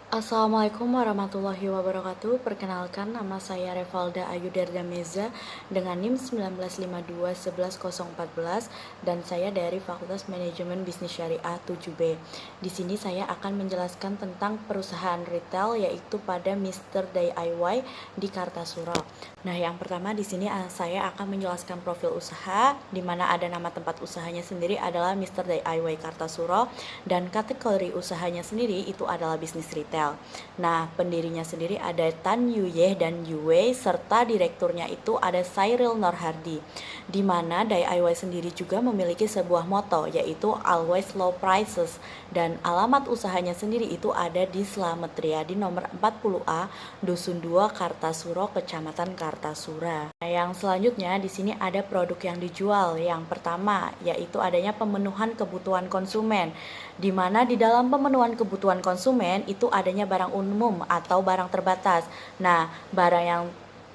Assalamualaikum warahmatullahi wabarakatuh. Perkenalkan, nama saya Revalda Ayu Meza dengan NIM 1952 dan saya dari Fakultas Manajemen Bisnis Syariah 7B. Di sini saya akan menjelaskan tentang perusahaan retail yaitu pada Mr. DIY di Kartasura. Nah, yang pertama di sini saya akan menjelaskan profil usaha di mana ada nama tempat usahanya sendiri adalah Mr. DIY Kartasura dan kategori usahanya sendiri itu adalah bisnis retail. Nah, pendirinya sendiri ada Tan Yuyeh dan Yue serta direkturnya itu ada Cyril Norhardi. Di mana DIY sendiri juga memiliki sebuah moto yaitu Always Low Prices dan alamat usahanya sendiri itu ada di Slamet Riyadi nomor 40A Dusun 2 Kartasura Kecamatan Kartasura. Nah, yang selanjutnya di sini ada produk yang dijual. Yang pertama yaitu adanya pemenuhan kebutuhan konsumen, di mana di dalam pemenuhan kebutuhan konsumen itu adanya barang umum atau barang terbatas. Nah, barang yang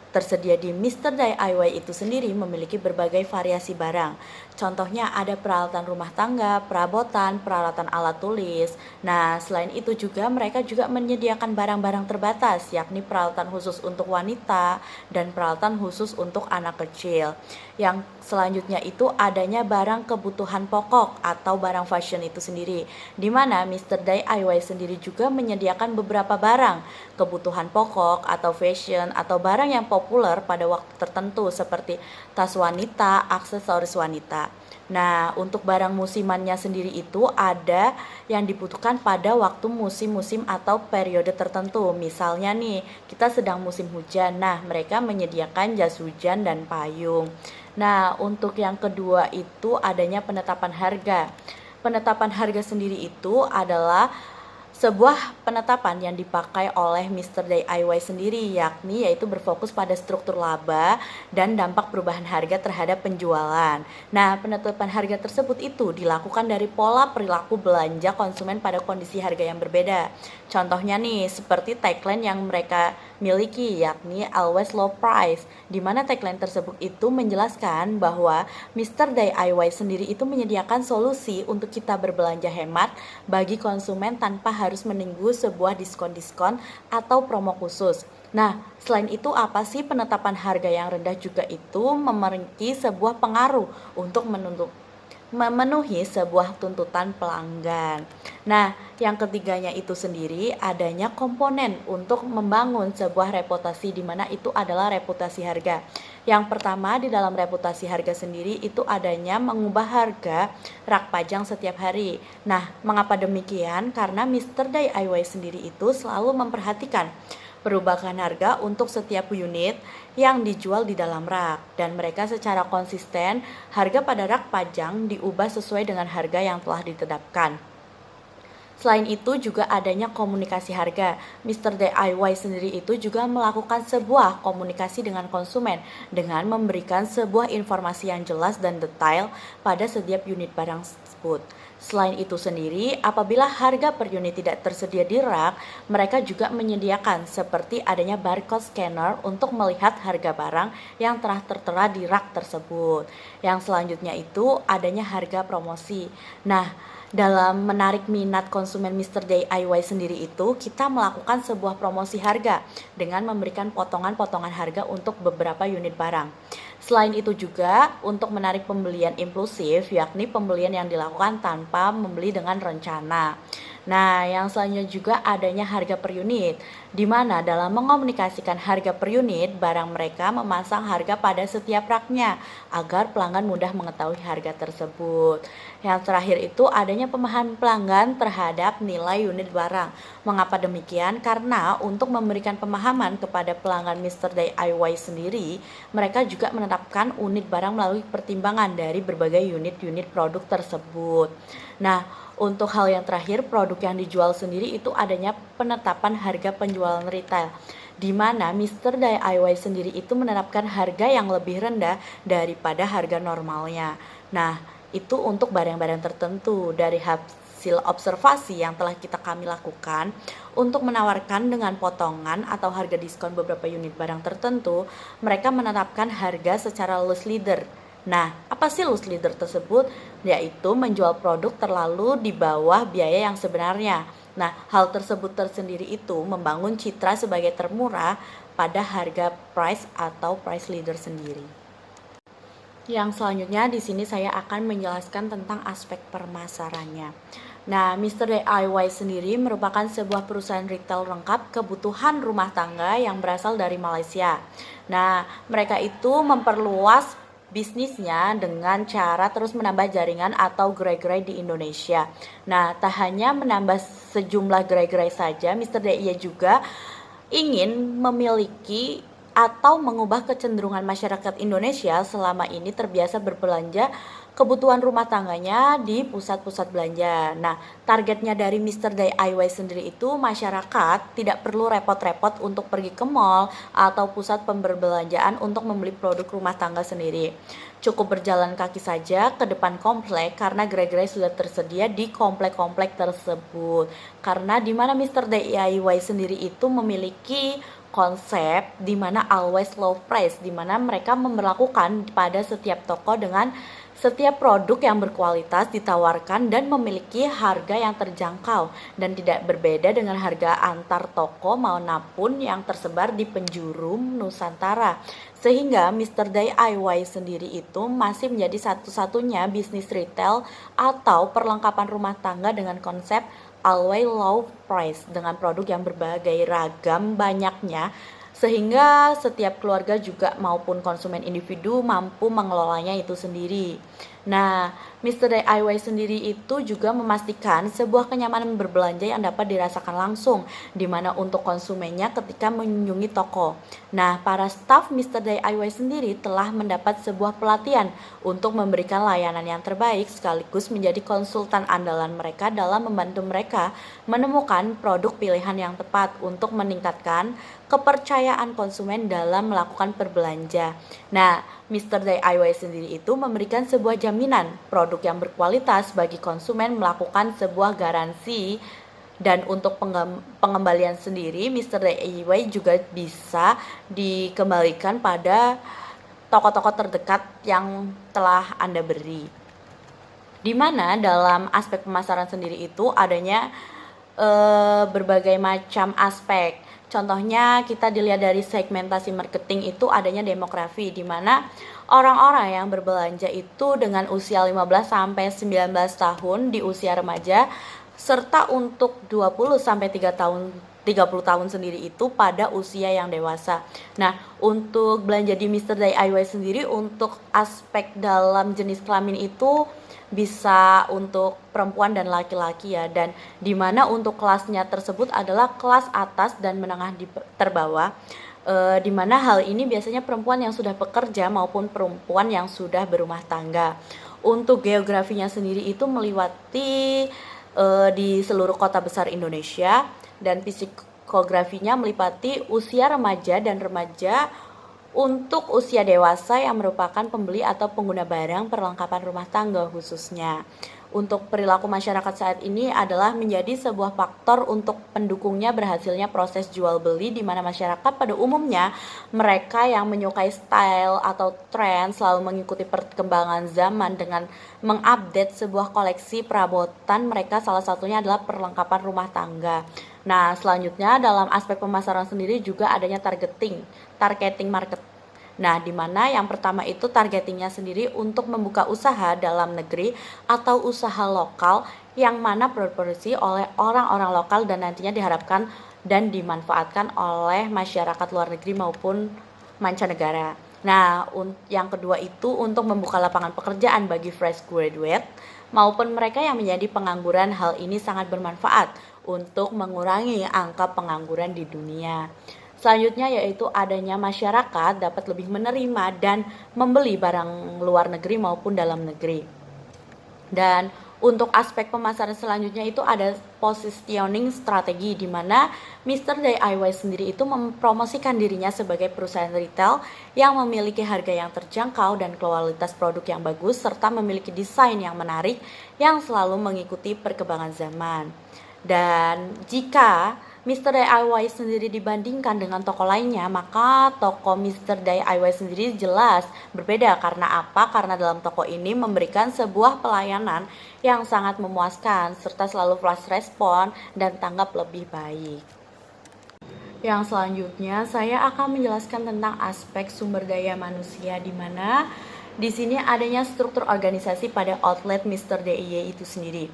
tersedia di Mr. DIY itu sendiri memiliki berbagai variasi barang. Contohnya ada peralatan rumah tangga, perabotan, peralatan alat tulis. Nah, selain itu juga mereka juga menyediakan barang-barang terbatas, yakni peralatan khusus untuk wanita dan peralatan khusus untuk anak kecil. Yang selanjutnya itu adanya barang kebutuhan pokok atau barang fashion itu sendiri, di mana Mr. DIY sendiri juga menyediakan beberapa barang kebutuhan pokok atau fashion atau barang yang populer pada waktu tertentu seperti tas wanita, aksesoris wanita. Nah, untuk barang musimannya sendiri itu ada yang dibutuhkan pada waktu musim-musim atau periode tertentu. Misalnya nih, kita sedang musim hujan. Nah, mereka menyediakan jas hujan dan payung. Nah, untuk yang kedua itu adanya penetapan harga. Penetapan harga sendiri itu adalah sebuah penetapan yang dipakai oleh Mr. DIY sendiri, yakni yaitu berfokus pada struktur laba dan dampak perubahan harga terhadap penjualan. Nah, penetapan harga tersebut itu dilakukan dari pola perilaku belanja konsumen pada kondisi harga yang berbeda. Contohnya nih, seperti tagline yang mereka miliki, yakni Always Low Price, di mana tagline tersebut itu menjelaskan bahwa Mr. DIY sendiri itu menyediakan solusi untuk kita berbelanja hemat bagi konsumen tanpa harus menunggu sebuah diskon-diskon atau promo khusus. Nah, selain itu apa sih penetapan harga yang rendah juga itu memiliki sebuah pengaruh untuk memenuhi sebuah tuntutan pelanggan. Nah, yang ketiganya itu sendiri adanya komponen untuk membangun sebuah reputasi, di mana itu adalah reputasi harga. Yang pertama di dalam reputasi harga sendiri itu adanya mengubah harga rak pajang setiap hari. Nah, mengapa demikian? Karena Mr. DIY sendiri itu selalu memperhatikan perubahan harga untuk setiap unit yang dijual di dalam rak, dan mereka secara konsisten harga pada rak pajang diubah sesuai dengan harga yang telah ditetapkan. Selain itu juga adanya komunikasi harga. Mr. DIY sendiri itu juga melakukan sebuah komunikasi dengan konsumen dengan memberikan sebuah informasi yang jelas dan detail pada setiap unit barang tersebut. Selain itu sendiri, apabila harga per unit tidak tersedia di rak, mereka juga menyediakan seperti adanya barcode scanner untuk melihat harga barang yang telah tertera di rak tersebut. Yang selanjutnya itu adanya harga promosi. Nah, dalam menarik minat konsumen Mr. DIY sendiri itu, kita melakukan sebuah promosi harga dengan memberikan potongan-potongan harga untuk beberapa unit barang. Selain itu juga untuk menarik pembelian impulsif, yakni pembelian yang dilakukan tanpa membeli dengan rencana. Nah, yang selanjutnya juga adanya harga per unit, di mana dalam mengomunikasikan harga per unit, barang mereka memasang harga pada setiap raknya agar pelanggan mudah mengetahui harga tersebut. Yang terakhir itu adanya pemahaman pelanggan terhadap nilai unit barang. Mengapa demikian? Karena untuk memberikan pemahaman kepada pelanggan Mr. DIY sendiri, mereka juga menetapkan unit barang melalui pertimbangan dari berbagai unit-unit produk tersebut. Nah, untuk hal yang terakhir, produk yang dijual sendiri itu adanya penetapan harga penjualan retail, di mana Mr. DIY sendiri itu menerapkan harga yang lebih rendah daripada harga normalnya. Nah, itu untuk barang-barang tertentu. Dari hasil observasi yang telah kami lakukan untuk menawarkan dengan potongan atau harga diskon beberapa unit barang tertentu, mereka menetapkan harga secara loss leader. Nah, apa sih loss leader tersebut? Yaitu menjual produk terlalu di bawah biaya yang sebenarnya. Nah, hal tersebut tersendiri itu membangun citra sebagai termurah pada harga price atau price leader sendiri. Yang selanjutnya di sini saya akan menjelaskan tentang aspek permasarannya. Nah, Mr. DIY sendiri merupakan sebuah perusahaan retail lengkap kebutuhan rumah tangga yang berasal dari Malaysia. Nah, mereka itu memperluas bisnisnya dengan cara terus menambah jaringan atau gerai-gerai di Indonesia. Nah, tak hanya menambah sejumlah gerai-gerai saja, Mr. DIY juga ingin memiliki atau mengubah kecenderungan masyarakat Indonesia selama ini terbiasa berbelanja kebutuhan rumah tangganya di pusat-pusat belanja. Nah, targetnya dari Mr. DIY sendiri itu masyarakat tidak perlu repot-repot untuk pergi ke mall atau pusat pemberbelanjaan untuk membeli produk rumah tangga sendiri. Cukup berjalan kaki saja ke depan komplek karena gerai-gerai sudah tersedia di komplek-komplek tersebut. Karena di mana Mr. DIY sendiri itu memiliki konsep di mana always low price, di mana mereka memberlakukan pada setiap toko dengan setiap produk yang berkualitas ditawarkan dan memiliki harga yang terjangkau dan tidak berbeda dengan harga antar toko maupun yang tersebar di penjuru Nusantara. Sehingga Mr. DIY sendiri itu masih menjadi satu-satunya bisnis retail atau perlengkapan rumah tangga dengan konsep always low price dengan produk yang berbagai ragam banyaknya sehingga setiap keluarga juga maupun konsumen individu mampu mengelolanya itu sendiri. Nah, Mr. DIY sendiri itu juga memastikan sebuah kenyamanan berbelanja yang dapat dirasakan langsung, di mana untuk konsumennya ketika mengunjungi toko. Nah, para staf Mr. DIY sendiri telah mendapat sebuah pelatihan untuk memberikan layanan yang terbaik sekaligus menjadi konsultan andalan mereka dalam membantu mereka menemukan produk pilihan yang tepat untuk meningkatkan kepercayaan konsumen dalam melakukan berbelanja. Nah, Mr. DIY sendiri itu memberikan sebuah jaminan produk yang berkualitas bagi konsumen melakukan sebuah garansi dan untuk pengembalian sendiri Mr. DIY juga bisa dikembalikan pada toko-toko terdekat yang telah Anda beri. Di mana dalam aspek pemasaran sendiri itu adanya berbagai macam aspek. Contohnya kita dilihat dari segmentasi marketing itu adanya demografi di mana orang-orang yang berbelanja itu dengan usia 15 sampai 19 tahun di usia remaja serta untuk 20 sampai 30 tahun sendiri itu pada usia yang dewasa. Nah, untuk belanja di Mr. DIY sendiri untuk aspek dalam jenis kelamin itu bisa untuk perempuan dan laki-laki ya, dan dimana untuk kelasnya tersebut adalah kelas atas dan menengah terbawah, dimana hal ini biasanya perempuan yang sudah bekerja maupun perempuan yang sudah berumah tangga. Untuk geografinya sendiri itu meliwati di seluruh kota besar Indonesia dan psikografinya meliputi usia remaja dan remaja untuk usia dewasa yang merupakan pembeli atau pengguna barang perlengkapan rumah tangga khususnya. Untuk perilaku masyarakat saat ini adalah menjadi sebuah faktor untuk pendukungnya berhasilnya proses jual beli di mana masyarakat pada umumnya mereka yang menyukai style atau tren selalu mengikuti perkembangan zaman dengan mengupdate sebuah koleksi perabotan mereka, salah satunya adalah perlengkapan rumah tangga. Nah, selanjutnya dalam aspek pemasaran sendiri juga adanya targeting market. Nah, di mana yang pertama itu targetingnya sendiri untuk membuka usaha dalam negeri atau usaha lokal yang mana berproduksi oleh orang-orang lokal dan nantinya diharapkan dan dimanfaatkan oleh masyarakat luar negeri maupun mancanegara. Nah, yang kedua itu untuk membuka lapangan pekerjaan bagi fresh graduate maupun mereka yang menjadi pengangguran. Hal ini sangat bermanfaat untuk mengurangi angka pengangguran di dunia. Selanjutnya yaitu adanya masyarakat dapat lebih menerima dan membeli barang luar negeri maupun dalam negeri. Dan untuk aspek pemasaran selanjutnya itu ada positioning strategi di mana Mr. DIY sendiri itu mempromosikan dirinya sebagai perusahaan retail yang memiliki harga yang terjangkau dan kualitas produk yang bagus serta memiliki desain yang menarik yang selalu mengikuti perkembangan zaman. Dan jika Mr. DIY sendiri dibandingkan dengan toko lainnya, maka toko Mr. DIY sendiri jelas berbeda. Karena apa? Karena dalam toko ini memberikan sebuah pelayanan yang sangat memuaskan, serta selalu flash respon dan tanggap lebih baik. Yang selanjutnya, saya akan menjelaskan tentang aspek sumber daya manusia, di mana di sini adanya struktur organisasi pada outlet Mr. DIY itu sendiri.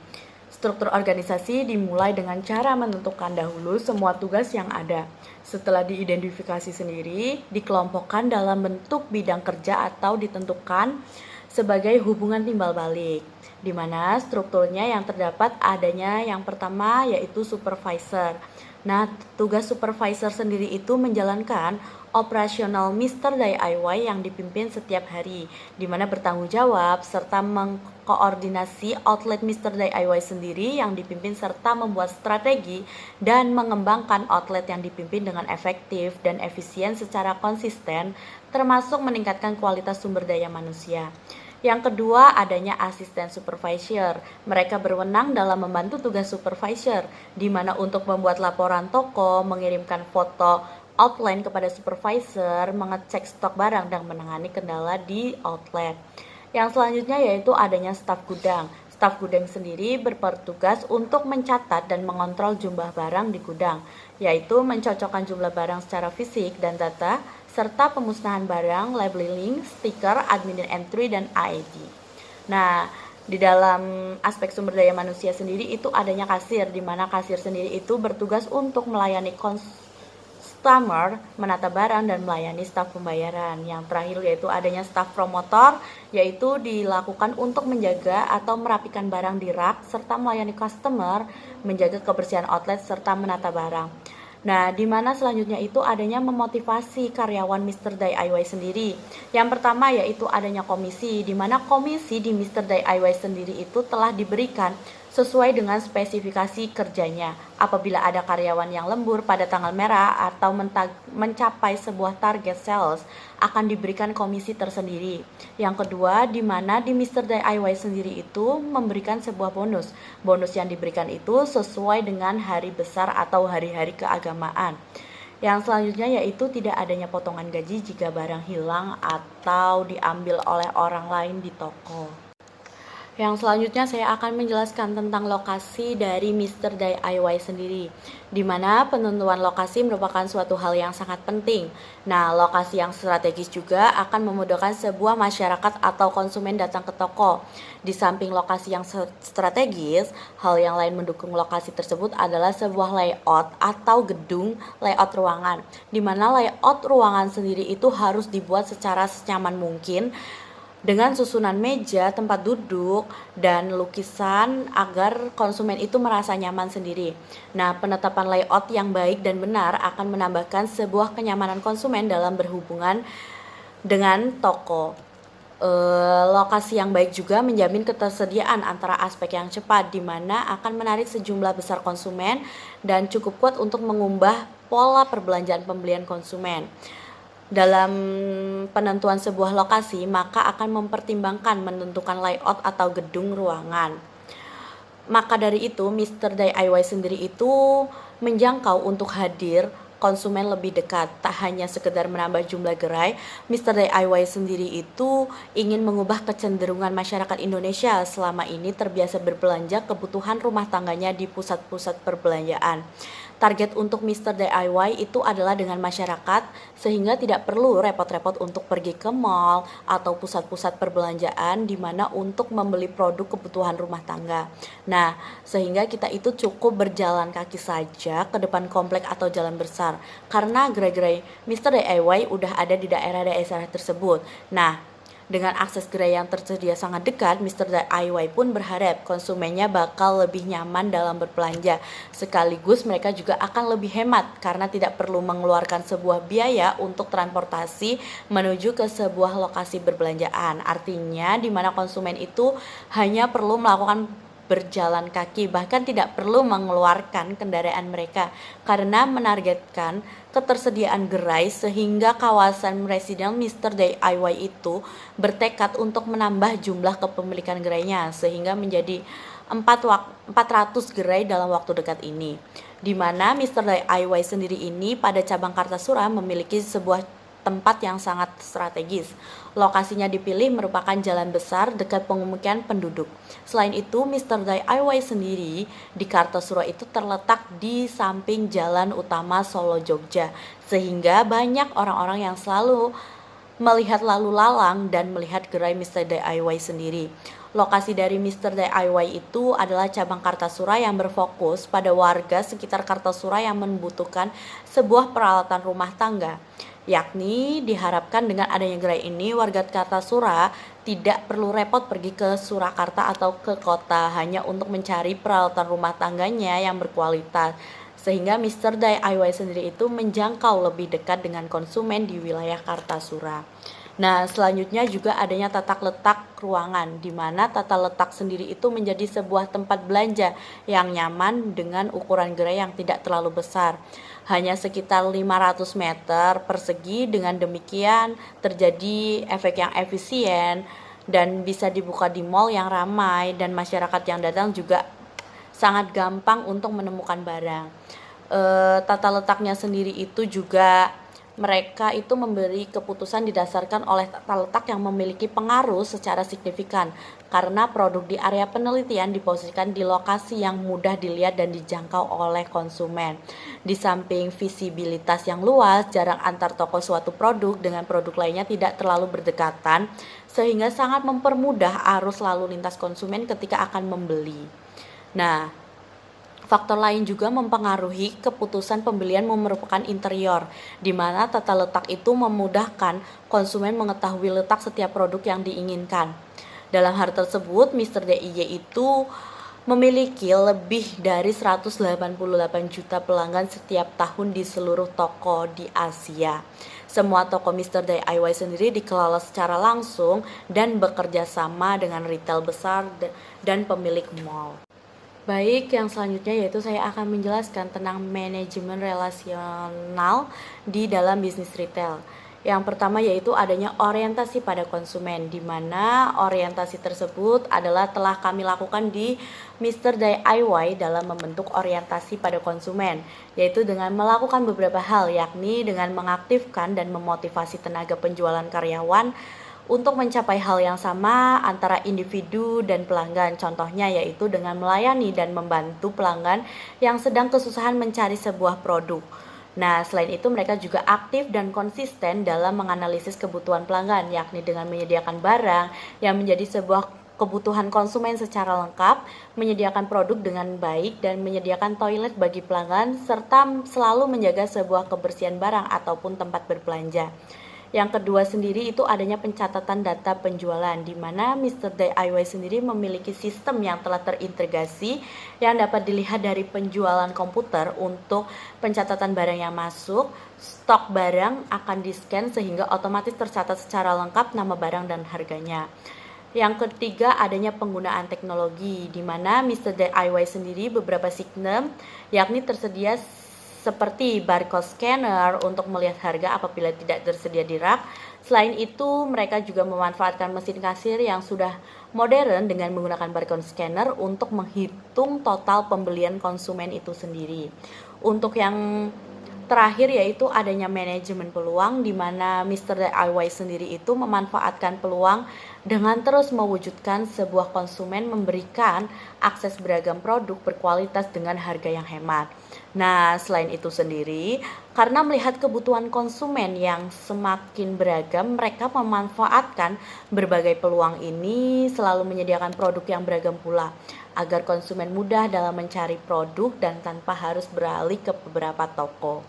Struktur organisasi dimulai dengan cara menentukan dahulu semua tugas yang ada. Setelah diidentifikasi sendiri, dikelompokkan dalam bentuk bidang kerja atau ditentukan sebagai hubungan timbal balik, di mana strukturnya yang terdapat adanya yang pertama yaitu supervisor. Nah, tugas supervisor sendiri itu menjalankan operasional Mr. DIY yang dipimpin setiap hari, di mana bertanggung jawab serta mengkoordinasi outlet Mr. DIY sendiri yang dipimpin serta membuat strategi dan mengembangkan outlet yang dipimpin dengan efektif dan efisien secara konsisten, termasuk meningkatkan kualitas sumber daya manusia. Yang kedua, adanya asisten supervisor. Mereka berwenang dalam membantu tugas supervisor, di mana untuk membuat laporan toko, mengirimkan foto outline kepada supervisor, mengecek stok barang, dan menangani kendala di outlet. Yang selanjutnya yaitu adanya staf gudang. Staf gudang sendiri bertugas untuk mencatat dan mengontrol jumlah barang di gudang, yaitu mencocokkan jumlah barang secara fisik dan data, serta pemusnahan barang, labeling, stiker, admin entry, dan AED. Nah, di dalam aspek sumber daya manusia sendiri itu adanya kasir, di mana kasir sendiri itu bertugas untuk melayani customer, menata barang, dan melayani staf pembayaran. Yang terakhir yaitu adanya staf promotor, yaitu dilakukan untuk menjaga atau merapikan barang di rak, serta melayani customer, menjaga kebersihan outlet, serta menata barang. Nah, di mana selanjutnya itu adanya memotivasi karyawan Mr. DIY sendiri. Yang pertama yaitu adanya komisi, di mana komisi di Mr. DIY sendiri itu telah diberikan sesuai dengan spesifikasi kerjanya. Apabila ada karyawan yang lembur pada tanggal merah atau mencapai sebuah target sales, akan diberikan komisi tersendiri. Yang kedua, di mana di Mr. DIY sendiri itu memberikan sebuah bonus. Bonus yang diberikan itu sesuai dengan hari besar atau hari-hari keagamaan. Yang selanjutnya yaitu tidak adanya potongan gaji jika barang hilang atau diambil oleh orang lain di toko. Yang selanjutnya saya akan menjelaskan tentang lokasi dari Mr. DIY sendiri, di mana penentuan lokasi merupakan suatu hal yang sangat penting. Nah, lokasi yang strategis juga akan memudahkan sebuah masyarakat atau konsumen datang ke toko. Di samping lokasi yang strategis, hal yang lain mendukung lokasi tersebut adalah sebuah layout atau gedung layout ruangan, di mana layout ruangan sendiri itu harus dibuat secara senyaman mungkin, dengan susunan meja, tempat duduk, dan lukisan agar konsumen itu merasa nyaman sendiri. Nah, penetapan layout yang baik dan benar akan menambahkan sebuah kenyamanan konsumen dalam berhubungan dengan toko. Lokasi yang baik juga menjamin ketersediaan antara aspek yang cepat, di mana akan menarik sejumlah besar konsumen dan cukup kuat untuk mengubah pola perbelanjaan pembelian konsumen. Dalam penentuan sebuah lokasi, maka akan mempertimbangkan menentukan layout atau gedung ruangan. Maka dari itu, Mr. DIY sendiri itu menjangkau untuk hadir konsumen lebih dekat. Tak hanya sekedar menambah jumlah gerai, Mr. DIY sendiri itu ingin mengubah kecenderungan masyarakat Indonesia selama ini terbiasa berbelanja kebutuhan rumah tangganya di pusat-pusat perbelanjaan. Target untuk Mr. DIY itu adalah dengan masyarakat, sehingga tidak perlu repot-repot untuk pergi ke mall atau pusat-pusat perbelanjaan di mana untuk membeli produk kebutuhan rumah tangga. Nah, sehingga kita itu cukup berjalan kaki saja ke depan komplek atau jalan besar, karena gerai-gerai Mr. DIY udah ada di daerah-daerah tersebut. Nah, dengan akses gerai yang tersedia sangat dekat, Mr. DIY pun berharap konsumennya bakal lebih nyaman dalam berbelanja. Sekaligus mereka juga akan lebih hemat karena tidak perlu mengeluarkan sebuah biaya untuk transportasi menuju ke sebuah lokasi berbelanjaan. Artinya di mana konsumen itu hanya perlu melakukan berjalan kaki, bahkan tidak perlu mengeluarkan kendaraan mereka, karena menargetkan ketersediaan gerai sehingga kawasan residen Mr. DIY itu bertekad untuk menambah jumlah kepemilikan gerainya sehingga menjadi 400 gerai dalam waktu dekat ini. di mana Mr. DIY sendiri ini pada cabang Kartasura memiliki sebuah tempat yang sangat strategis. Lokasinya dipilih merupakan jalan besar dekat pemukiman penduduk. Selain itu, Mr. DIY sendiri di Kartasura itu terletak di samping jalan utama Solo Jogja, sehingga banyak orang-orang yang selalu melihat lalu lalang dan melihat gerai Mr. DIY sendiri. Lokasi dari Mr. DIY itu adalah cabang Kartasura yang berfokus pada warga sekitar Kartasura yang membutuhkan sebuah peralatan rumah tangga. Yakni diharapkan dengan adanya gerai ini warga Kartasura tidak perlu repot pergi ke Surakarta atau ke kota hanya untuk mencari peralatan rumah tangganya yang berkualitas. Sehingga Mr. DIY sendiri itu menjangkau lebih dekat dengan konsumen di wilayah Kartasura. Nah, selanjutnya juga adanya tata letak ruangan, di mana tata letak sendiri itu menjadi sebuah tempat belanja yang nyaman dengan ukuran gerai yang tidak terlalu besar. Hanya sekitar 500 meter persegi, dengan demikian terjadi efek yang efisien dan bisa dibuka di mall yang ramai dan masyarakat yang datang juga sangat gampang untuk menemukan barang. Tata letaknya sendiri itu juga mereka itu memberi keputusan didasarkan oleh tata letak yang memiliki pengaruh secara signifikan karena produk di area penelitian diposisikan di lokasi yang mudah dilihat dan dijangkau oleh konsumen. Di samping visibilitas yang luas, jarak antar toko suatu produk dengan produk lainnya tidak terlalu berdekatan sehingga sangat mempermudah arus lalu lintas konsumen ketika akan membeli. Nah, faktor lain juga mempengaruhi keputusan pembelian merupakan interior, di mana tata letak itu memudahkan konsumen mengetahui letak setiap produk yang diinginkan. Dalam hal tersebut, Mr. DIY itu memiliki lebih dari 188 juta pelanggan setiap tahun di seluruh toko di Asia. Semua toko Mr. DIY sendiri dikelola secara langsung dan bekerja sama dengan retail besar dan pemilik mall. Baik, yang selanjutnya yaitu saya akan menjelaskan tentang manajemen relasional di dalam bisnis retail. Yang pertama yaitu adanya orientasi pada konsumen, di mana orientasi tersebut adalah telah kami lakukan di Mr. DIY dalam membentuk orientasi pada konsumen, yaitu dengan melakukan beberapa hal, yakni dengan mengaktifkan dan memotivasi tenaga penjualan karyawan untuk mencapai hal yang sama antara individu dan pelanggan. Contohnya yaitu dengan melayani dan membantu pelanggan yang sedang kesusahan mencari sebuah produk. Nah, selain itu mereka juga aktif dan konsisten dalam menganalisis kebutuhan pelanggan, yakni dengan menyediakan barang yang menjadi sebuah kebutuhan konsumen secara lengkap, menyediakan produk dengan baik, dan menyediakan toilet bagi pelanggan, serta selalu menjaga sebuah kebersihan barang ataupun tempat berbelanja. Yang kedua sendiri itu adanya pencatatan data penjualan, di mana Mr. DIY sendiri memiliki sistem yang telah terintegrasi yang dapat dilihat dari penjualan komputer untuk pencatatan barang yang masuk. Stok barang akan di-scan sehingga otomatis tercatat secara lengkap nama barang dan harganya. Yang ketiga adanya penggunaan teknologi, di mana Mr. DIY sendiri beberapa sistem yakni tersedia seperti barcode scanner untuk melihat harga apabila tidak tersedia di rak. Selain itu, mereka juga memanfaatkan mesin kasir yang sudah modern dengan menggunakan barcode scanner untuk menghitung total pembelian konsumen itu sendiri. Untuk yang terakhir yaitu adanya manajemen peluang, di mana Mr. DIY sendiri itu memanfaatkan peluang dengan terus mewujudkan sebuah konsumen memberikan akses beragam produk berkualitas dengan harga yang hemat. Nah, selain itu sendiri, karena melihat kebutuhan konsumen yang semakin beragam, mereka memanfaatkan berbagai peluang ini, selalu menyediakan produk yang beragam pula, agar konsumen mudah dalam mencari produk dan tanpa harus beralih ke beberapa toko.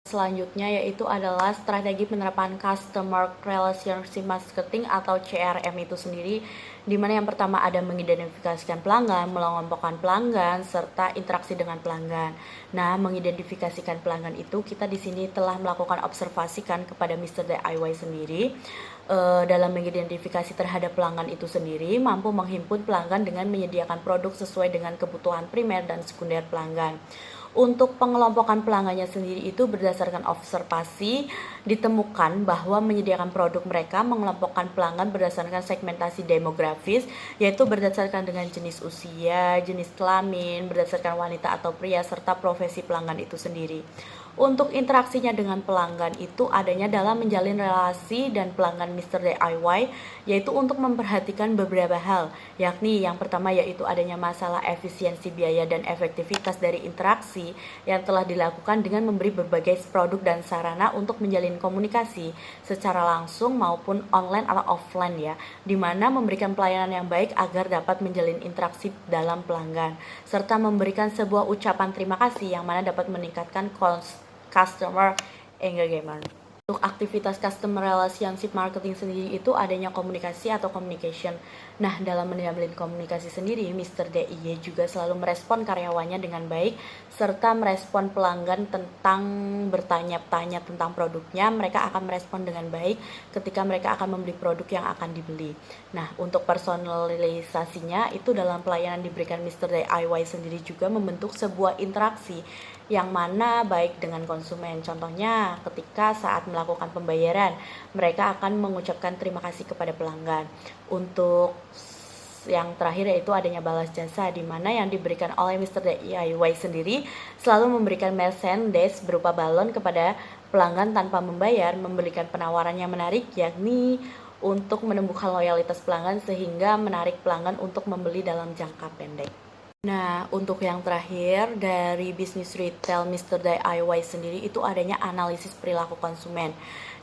Selanjutnya yaitu adalah strategi penerapan Customer Relationship Marketing atau CRM itu sendiri, di mana yang pertama ada mengidentifikasikan pelanggan, mengelompokkan pelanggan, serta interaksi dengan pelanggan. Nah, mengidentifikasikan pelanggan itu kita di sini telah melakukan observasikan kepada Mr. DIY sendiri. Dalam mengidentifikasi terhadap pelanggan itu sendiri mampu menghimpun pelanggan dengan menyediakan produk sesuai dengan kebutuhan primer dan sekunder pelanggan. Untuk pengelompokan pelanggannya sendiri itu berdasarkan observasi, ditemukan bahwa menyediakan produk mereka mengelompokkan pelanggan berdasarkan segmentasi demografis, yaitu berdasarkan dengan jenis usia, jenis kelamin, berdasarkan wanita atau pria, serta profesi pelanggan itu sendiri. Untuk interaksinya dengan pelanggan itu adanya dalam menjalin relasi dan pelanggan Mr. DIY, yaitu untuk memperhatikan beberapa hal, yakni yang pertama yaitu adanya masalah efisiensi biaya dan efektivitas dari interaksi yang telah dilakukan dengan memberi berbagai produk dan sarana untuk menjalin komunikasi secara langsung maupun online atau offline ya, di mana memberikan pelayanan yang baik agar dapat menjalin interaksi dalam pelanggan, serta memberikan sebuah ucapan terima kasih yang mana dapat meningkatkan customer engagement. Untuk aktivitas customer relationship marketing sendiri itu adanya komunikasi atau communication. Nah, dalam menjalin komunikasi sendiri, Mr. DIY juga selalu merespon karyawannya dengan baik, serta merespon pelanggan tentang bertanya-tanya tentang produknya. Mereka akan merespon dengan baik ketika mereka akan membeli produk yang akan dibeli. Nah, untuk personalisasinya itu dalam pelayanan diberikan Mr. DIY sendiri juga membentuk sebuah interaksi yang mana baik dengan konsumen. Contohnya ketika saat melakukan pembayaran, mereka akan mengucapkan terima kasih kepada pelanggan. Untuk yang terakhir yaitu adanya balas jasa, di mana yang diberikan oleh Mr. DIY sendiri selalu memberikan merchandise berupa balon kepada pelanggan tanpa membayar, memberikan penawaran yang menarik, yakni untuk menumbuhkan loyalitas pelanggan sehingga menarik pelanggan untuk membeli dalam jangka pendek. Nah, untuk yang terakhir dari bisnis retail Mr. DIY sendiri itu adanya analisis perilaku konsumen,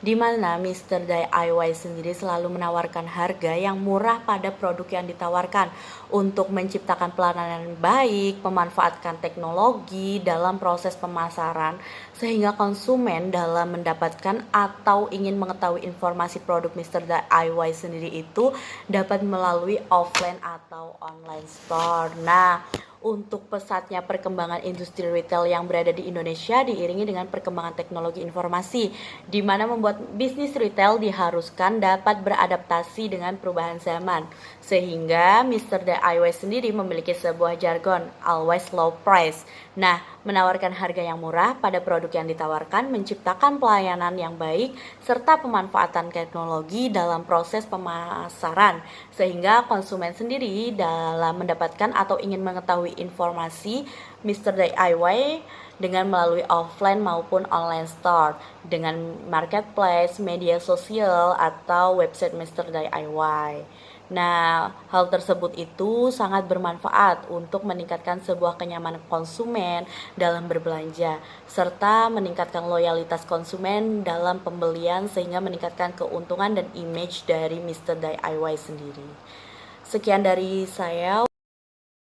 di mana Mr. DIY sendiri selalu menawarkan harga yang murah pada produk yang ditawarkan untuk menciptakan pelayanan baik, memanfaatkan teknologi dalam proses pemasaran sehingga konsumen dalam mendapatkan atau ingin mengetahui informasi produk Mr. DIY sendiri itu dapat melalui offline atau online store. Nah, untuk pesatnya perkembangan industri retail yang berada di Indonesia diiringi dengan perkembangan teknologi informasi, di mana membuat bisnis retail diharuskan dapat beradaptasi dengan perubahan zaman. Sehingga Mr. DIY sendiri memiliki sebuah jargon, always low price. Nah, menawarkan harga yang murah pada produk yang ditawarkan, menciptakan pelayanan yang baik, serta pemanfaatan teknologi dalam proses pemasaran, sehingga konsumen sendiri dalam mendapatkan atau ingin mengetahui informasi Mr. DIY dengan melalui offline maupun online store, dengan marketplace, media sosial, atau website Mr. DIY. Nah, hal tersebut itu sangat bermanfaat untuk meningkatkan sebuah kenyamanan konsumen dalam berbelanja, serta meningkatkan loyalitas konsumen dalam pembelian sehingga meningkatkan keuntungan dan image dari Mr. DIY sendiri. Sekian dari saya.